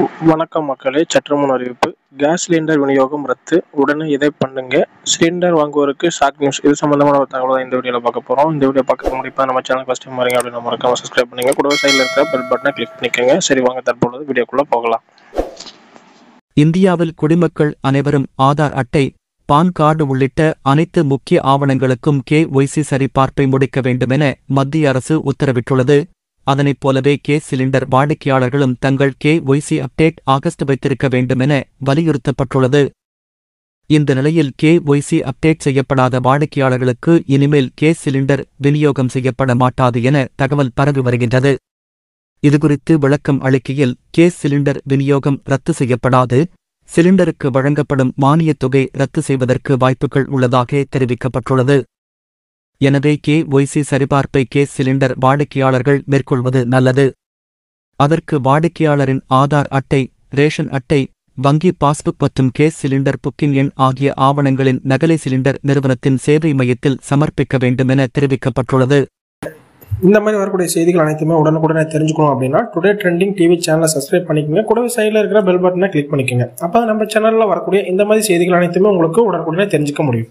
வணக்கம் மக்களே, சற்றுமுன் அறிவிப்பு. கேஸ் சிலிண்டர் விநியோகம் ரத்து. உடனே இதை பண்ணுங்க. சிலிண்டர் வாங்குவோருக்கு ஷாக் நியூஸ். இது சம்பந்தமான ஒரு தகவல் தான் இந்த வீடியோவில் பார்க்க போகிறோம். இந்த வீடியோ பார்க்க முடிப்பா நம்ம சேனல் ஃபஸ்ட் டைம் வரீங்க அப்படின்னு மறக்காம சப்ஸ்கிரைப் பண்ணுங்க. கூடவே சைடில் இருக்கிற பெல் பட்டனை கிளிக் பண்ணிக்கோங்க. சரி, வாங்க தற்பொழுது வீடியோக்குள்ள போகலாம். இந்தியாவில் குடிமக்கள் அனைவரும் ஆதார் அட்டை, பான் கார்டு உள்ளிட்ட அனைத்து முக்கிய ஆவணங்களுக்கும் KYC சரிபார்ப்பை முடிக்க வேண்டுமென மத்திய அரசு உத்தரவிட்டுள்ளது. அதனைப் போலவே கேஸ் சிலிண்டர் வாடிக்கையாளர்களும் தங்கள் KYC அப்டேட் ஆகஸ்ட் வைத்திருக்க வேண்டுமென வலியுறுத்தப்பட்டுள்ளது. இந்த நிலையில் KYC அப்டேட் செய்யப்படாத வாடிக்கையாளர்களுக்கு இனிமேல் கேஸ் சிலிண்டர் விநியோகம் செய்யப்பட மாட்டாது என தகவல் பரவி வருகின்றது. இதுகுறித்து விளக்கம் அளிக்கையில், கேஸ் சிலிண்டர் விநியோகம் ரத்து செய்யப்படாது, சிலிண்டருக்கு வழங்கப்படும் மானியத் தொகை ரத்து செய்வதற்கு வாய்ப்புகள் உள்ளதாக தெரிவிக்கப்பட்டுள்ளது. எனவே KYC சரிபார்ப்பை கேஸ் சிலிண்டர் வாடிக்கையாளர்கள் மேற்கொள்வது நல்லது. அதற்கு வாடிக்கையாளரின் ஆதார் அட்டை, ரேஷன் அட்டை, வங்கி பாஸ்புக் மற்றும் கேஸ் சிலிண்டர் புக்கிங் எண் ஆகிய ஆவணங்களின் நகலை சிலிண்டர் நிறுவனத்தின் சேவை மையத்தில் சமர்ப்பிக்க வேண்டும் என தெரிவிக்கப்பட்டுள்ளது. இந்த மாதிரி வரக்கூடிய செய்திகள் அனைத்துமே உடனுக்குடனே தெரிஞ்சுக்கணும் அப்படின்னா டுடே ட்ரெண்டிங் டிவி சேனலை சப்ஸ்கிரைப் பண்ணிக்கோங்க. கூடவே சைடில் இருக்கிற பெல் பட்டனை கிளிக் பண்ணிக்கோங்க. அப்போ நம்ம சேனலில் வரக்கூடிய இந்த மாதிரி செய்திகள் அனைத்துமே உங்களுக்கு உடனுக்குடனே தெரிஞ்சுக்க முடியும்.